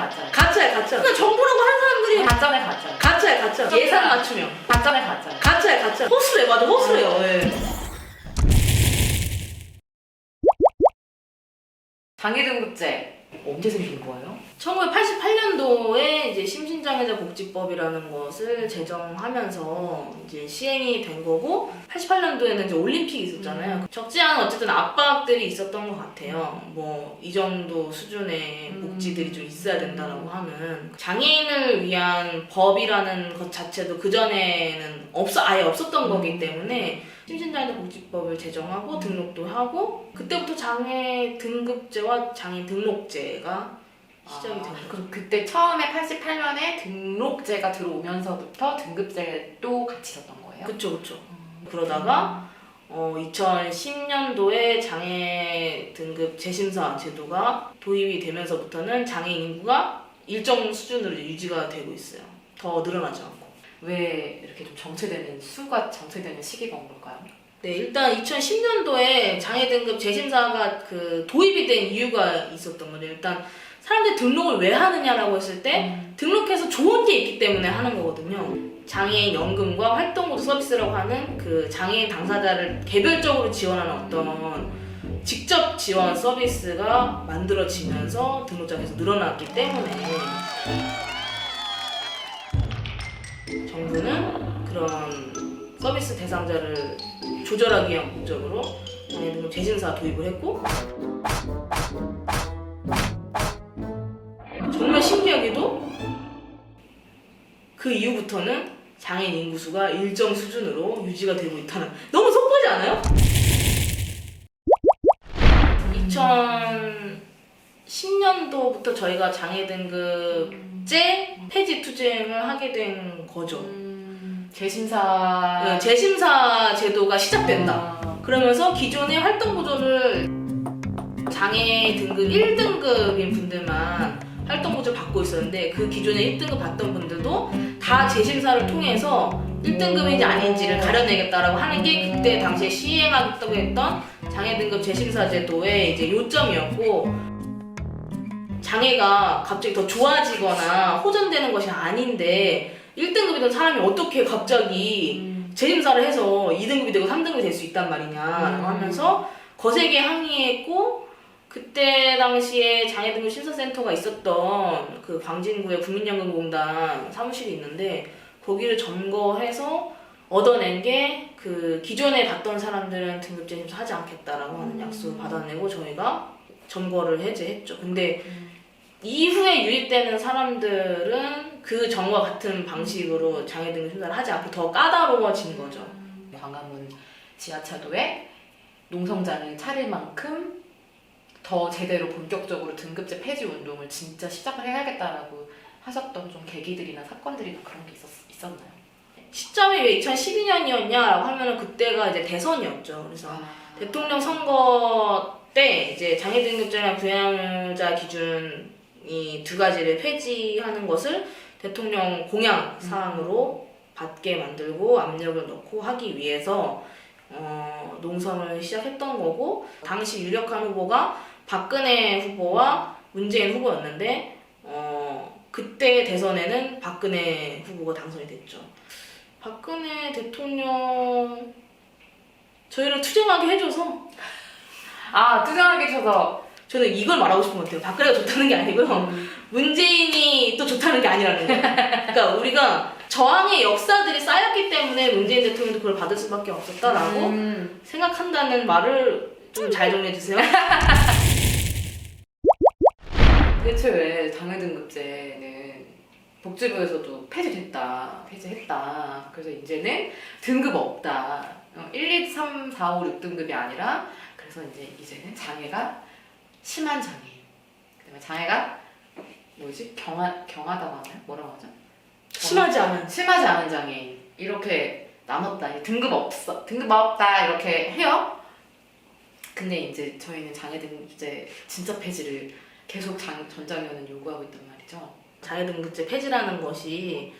가짜야. 가짜야 가짜. 그러니까 정부라고 하는 사람들이 가짜네 가짜. 가짜야 가짜. 예산 맞추면 가짜네 가짜야. 가짜야 가짜. 허술해 맞아 허술해요. 예. 장애등급제 언제 생긴 거예요? 1988년도에 이제 심신장애자 복지법이라는 것을 제정하면서 이제 시행이 된 거고 88년도에는 이제 올림픽이 있었잖아요. 적지 않은 어쨌든 압박들이 있었던 것 같아요. 뭐 이 정도 수준의 복지들이 좀 있어야 된다라고 하는 장애인을 위한 법이라는 것 자체도 그 전에는 아예 없었던 거기 때문에 심신장애자 복지법을 제정하고 등록도 하고 그때부터 장애 등급제와 장애인 등록제가 시작이 된 거죠. 그럼 그때 처음에 88년에 등록제가 들어오면서부터 등급제도 같이 있었던 거예요? 그쵸. 그러다가 2010년도에 장애 등급 재심사 제도가 도입이 되면서부터는 장애인 인구가 일정 수준으로 유지가 되고 있어요. 더 늘어나지 않고. 왜 이렇게 좀 수가 정체되는 시기가 온 걸까요? 네, 일단 2010년도에 장애 등급 재심사가 도입이 된 이유가 있었던 거죠. 일단 사람들이 등록을 왜 하느냐라고 했을 때 등록해서 좋은 게 있기 때문에 하는 거거든요. 장애인 연금과 활동보조 서비스라고 하는 그 장애인 당사자를 개별적으로 지원하는 어떤 직접 지원 서비스가 만들어지면서 등록자가 계속 늘어났기 때문에 정부는 그런 서비스 대상자를 조절하기 위한 목적으로 장애 등급 재심사 도입을 했고 정말 신기하게도 그 이후부터는 장애인 인구수가 일정 수준으로 유지가 되고 있다는 너무 속보지 않아요? 2010년도부터 저희가 장애 등급제 폐지 투쟁을 하게 된 거죠. 재심사 재심사 제도가 시작된다. 그러면서 기존의 활동 보조를 장애 등급 1등급인 분들만 활동 보조를 받고 있었는데 그 기존에 1등급 받던 분들도 다 재심사를 통해서 1등급인지 아닌지를 가려내겠다라고 하는 게 그때 당시에 시행하겠다고 했던 장애 등급 재심사 제도의 이제 요점이었고 장애가 갑자기 더 좋아지거나 호전되는 것이 아닌데 1등급이던 사람이 어떻게 갑자기 재심사를 해서 2등급이 되고 3등급이 될 수 있단 말이냐라고 하면서 거세게 항의했고 그때 당시에 장애등급 심사센터가 있었던 그 광진구에 국민연금공단 사무실이 있는데 거기를 점거해서 얻어낸 게 그 기존에 받던 사람들은 등급제 심사 하지 않겠다라고 하는 약속을 받아내고 저희가 점거를 해제했죠. 근데 이후에 유입되는 사람들은 그 전과 같은 방식으로 장애등급 심사를 하지 않고 더 까다로워진 거죠. 광화문 지하차도에 농성장을 차릴 만큼 더 제대로 본격적으로 등급제 폐지 운동을 진짜 시작을 해야겠다라고 하셨던 좀 계기들이나 사건들이나 그런 게 있었나요? 시점이 왜 2012년이었냐라고 하면은 그때가 이제 대선이었죠. 그래서 대통령 선거 때 이제 장애 등급제랑 부양자 기준이 두 가지를 폐지하는 것을 대통령 공약 사항으로 받게 만들고 압력을 넣고 하기 위해서 농성을 시작했던 거고 당시 유력한 후보가 박근혜 후보와 문재인 후보였는데 그때 대선에는 박근혜 후보가 당선이 됐죠. 박근혜 대통령 저희를 투쟁하게 해줘서 투쟁하게 해줘서 저는 이걸 말하고 싶은 것 같아요. 박근혜가 좋다는 게 아니고요. 문재인이 또 좋다는 게 아니라는 거예요. 그러니까 우리가 저항의 역사들이 쌓였기 때문에 문재인 대통령도 그걸 받을 수밖에 없었다라고 생각한다는 말을 좀 잘 정리해주세요. 대체 왜 장애등급제는 복지부에서도 폐지했다. 그래서 이제는 등급 없다. 1, 2, 3, 4, 5, 6등급이 아니라 그래서 이제는 장애가 심한 장애인. 그다음에 장애가 경하다고 하나요? 뭐라고 하죠? 심하지 않은 장애인. 이렇게 나눴다. 등급 없다. 이렇게 해요. 근데 이제 저희는 장애등급제 진짜 폐지를 계속 전장위원회는 요구하고 있단 말이죠. 장애등급제 폐지라는 것이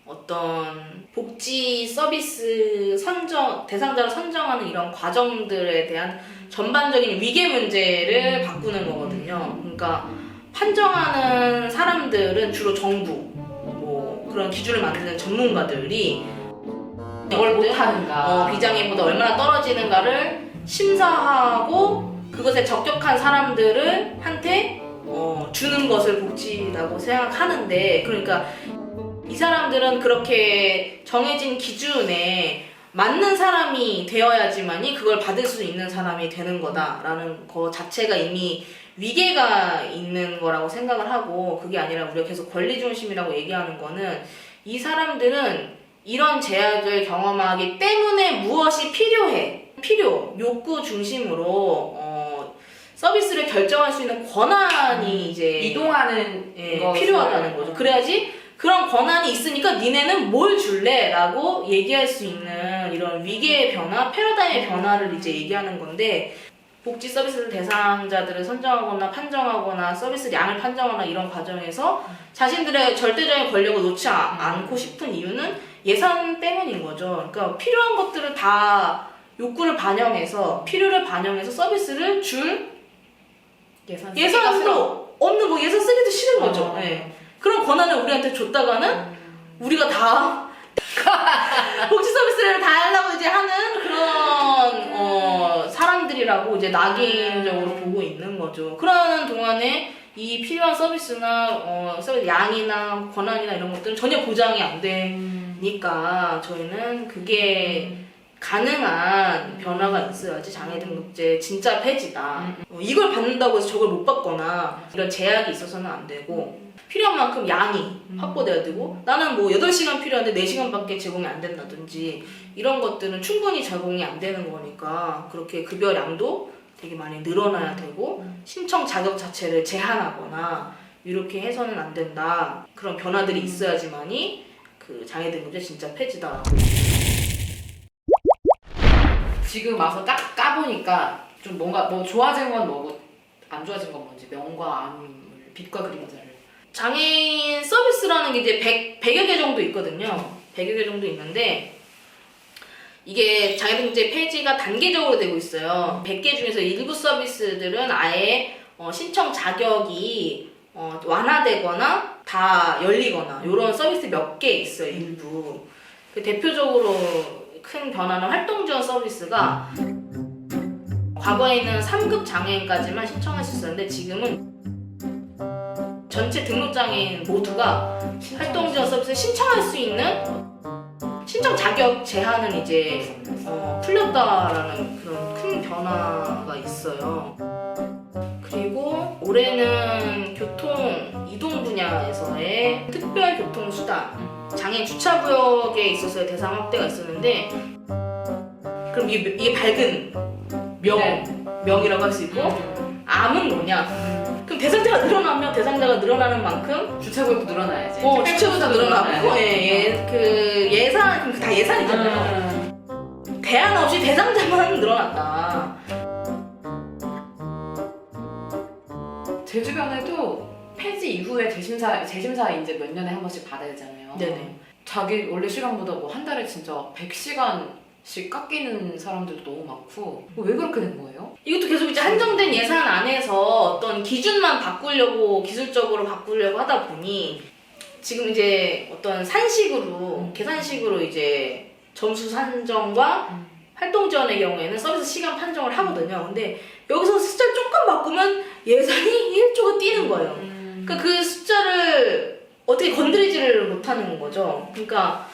어떤 복지 서비스 대상자를 선정하는 이런 과정들에 대한 전반적인 위계 문제를 바꾸는 거거든요. 그러니까 판정하는 사람들 사람들은 주로 정부, 뭐 그런 기준을 만드는 전문가들이 뭘 못하는가, 비장애보다 얼마나 떨어지는가를 심사하고 그것에 적격한 사람들을 한테 주는 것을 복지라고 생각하는데, 그러니까 이 사람들은 그렇게 정해진 기준에 맞는 사람이 되어야지만이 그걸 받을 수 있는 사람이 되는 거다라는 거 자체가 이미 위계가 있는 거라고 생각을 하고, 그게 아니라 우리가 계속 권리중심이라고 얘기하는 거는 이 사람들은 이런 제약을 경험하기 때문에 무엇이 욕구 중심으로 서비스를 결정할 수 있는 권한이 이제 이동하는 필요하다는 거죠. 그래야지 그런 권한이 있으니까 니네는 뭘 줄래? 라고 얘기할 수 있는 이런 위계의 변화, 패러다임의 변화를 이제 얘기하는 건데, 복지 서비스 대상자들을 선정하거나 판정하거나 서비스 양을 판정하거나 이런 과정에서 자신들의 절대적인 권력을 놓지 않고 싶은 이유는 예산 때문인 거죠. 그러니까 필요한 것들을 다 욕구를 반영해서, 필요를 반영해서 서비스를 줄 예산도 없는 거, 예산 쓰기도 싫은 거죠. 네. 그런 권한을 우리한테 줬다가는 우리가 다 복지 서비스를 다 하려고 이제 하는 그런 사람들이라고 이제 낙인적으로 보고 있는 거죠. 그러는 동안에 이 필요한 서비스나 서비스 양이나 권한이나 이런 것들은 전혀 보장이 안 되니까 저희는 그게 가능한 변화가 있어야지 장애 등급제 진짜 폐지다. 이걸 받는다고 해서 저걸 못 받거나 이런 제약이 있어서는 안 되고, 필요한 만큼 양이 확보돼야 되고, 나는 뭐 8시간 필요한데 4시간밖에 제공이 안 된다든지 이런 것들은 충분히 제공이 안 되는 거니까 그렇게 급여량도 되게 많이 늘어나야 되고, 신청 자격 자체를 제한하거나 이렇게 해서는 안 된다. 그런 변화들이 있어야지만이 그 장애 등급제 진짜 폐지다. 지금 와서 딱 까보니까 좀 뭔가 뭐 좋아진 건 뭐고 안 좋아진 건 뭔지, 명과 암을, 빛과 그림자를. 장애인 서비스라는 게 이제 100여 개 정도 있거든요. 100여 개 정도 있는데, 이게 장애 등급제 폐지가 단계적으로 되고 있어요. 100개 중에서 일부 서비스들은 아예 신청 자격이 완화되거나 다 열리거나 이런 서비스 몇 개 있어요. 일부. 그 대표적으로 큰 변화는 활동지원 서비스가 과거에는 3급 장애인까지만 신청할 수 있었는데, 지금은 전체 등록장애인 모두가 활동지원 서비스를 신청할 수 있는 신청 자격 제한은 이제 풀렸다라는 그런 큰 변화가 있어요. 그리고 올해는 교통 이동 분야에서의 특별 교통 수단, 장애인 주차구역에 있어서의 대상 확대가 있었는데, 그럼 이게 밝은 명이라고 할 수 있고, 암은 뭐냐? 그럼 대상자가 늘어나면 대상자가 늘어나는 만큼 주차구역도 늘어나야지. 주차구역도 늘어나고, 그 예산, 그럼 다 예산이잖아요. 대안 없이 대상자만 늘어났다. 제 주변에도 폐지 이후에 재심사 이제 몇 년에 한 번씩 받아야 되잖아요. 네네. 자기 원래 시간보다 뭐 한 달에 진짜 100시간씩 깎이는 사람들도 너무 많고, 왜 그렇게 된 거예요? 이것도 계속 이제 한정된 예산 안에서 어떤 기준만 바꾸려고, 기술적으로 바꾸려고 하다 보니 지금 이제 어떤 산식으로, 계산식으로 이제 점수 산정과 활동 지원의 경우에는 서비스 시간 판정을 하거든요. 근데 여기서 숫자를 조금 바꾸면 예산이 1조가 뛰는 거예요. 그러니까 그 숫자를 어떻게 건드리지를 못하는 거죠. 그러니까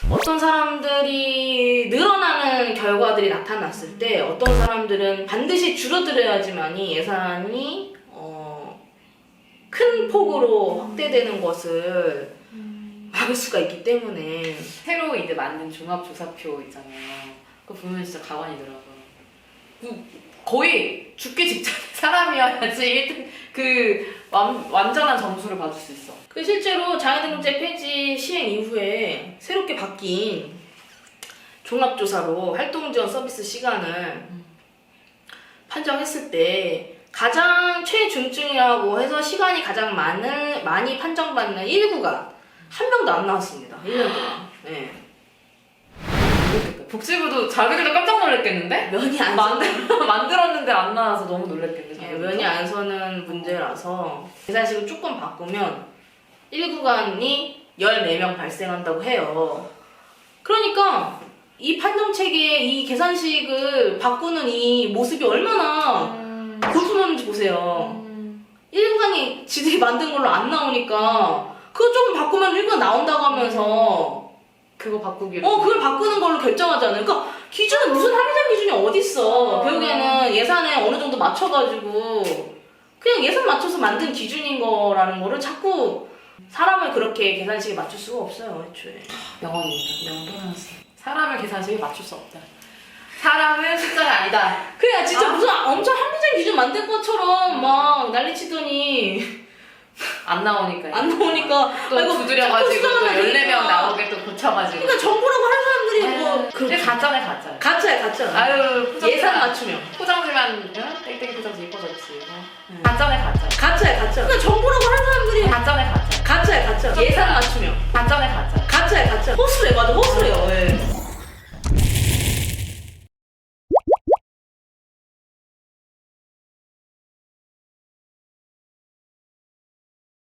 어떤 사람들이 늘어나는 결과들이 나타났을 때 어떤 사람들은 반드시 줄어들어야지만이 예산이 큰 폭으로 확대되는 것을 막을 수가 있기 때문에. 새로 이제 만든 종합조사표 있잖아요. 그거 보면 진짜 가관이더라고요. 거의 죽기 직전에 사람이어야지 1등 완전한 점수를 받을 수 있어. 그 실제로 장애등급제 폐지 시행 이후에 새롭게 바뀐 종합조사로 활동지원 서비스 시간을 판정했을 때 가장 최중증이라고 해서 시간이 가장 많이 판정받는 1구가 한 명도 안 나왔습니다. 1년 동안. 네. 복지부도 자기들도 깜짝 놀랐겠는데? 면이 안 만들었는데 안 나와서 너무 놀랐겠네. 면이 안 서는 문제라서 계산식을 조금 바꾸면 1구간이 14명 발생한다고 해요. 그러니까 이 판정 체계의 이 계산식을 바꾸는 이 모습이 얼마나 골프문인지 보세요. 1구간이 지들이 만든 걸로 안 나오니까 그거 조금 바꾸면 1구간 나온다고 하면서 그거 바꾸기로. 그걸 바꾸는 걸로 결정하잖아요. 그러니까 기준은 무슨 합리적 기준이 어딨어. 결국에는 예산에 어느 정도 맞춰가지고 그냥 예산 맞춰서 만든 기준인 거라는 거를 자꾸 사람을 그렇게 계산식에 맞출 수가 없어요, 애초에. 명언입니다. 명언 또 나왔어. 사람을 계산식에 맞출 수 없다. 사람은 숫자가 아니다. 그래, 진짜 무슨 엄청 합리적 기준 만든 것처럼 막 난리치더니 안 나오니까요. 안 나오니까 또 아이고, 두드려가지고 자꾸 또 숫자만 14명 나오니까. 나오게 또 고쳐가지고. 그러니까 정부라고 하는 사람들이 뭐 근데 가짜네 가짜. 가짜야, 가짜. 아유 예산 맞추면 포장지만 땡땡이 포장지 이뻐졌지. 가짜네 가짜. 가짜야, 가짜. 그러니까 정부라고 하는 사람들이 가짜네 가짜. 가짜야, 가짜. 예산 맞추면 가짜네 가짜. 가짜야, 가짜. 허술해, 맞아, 허술해요. 예.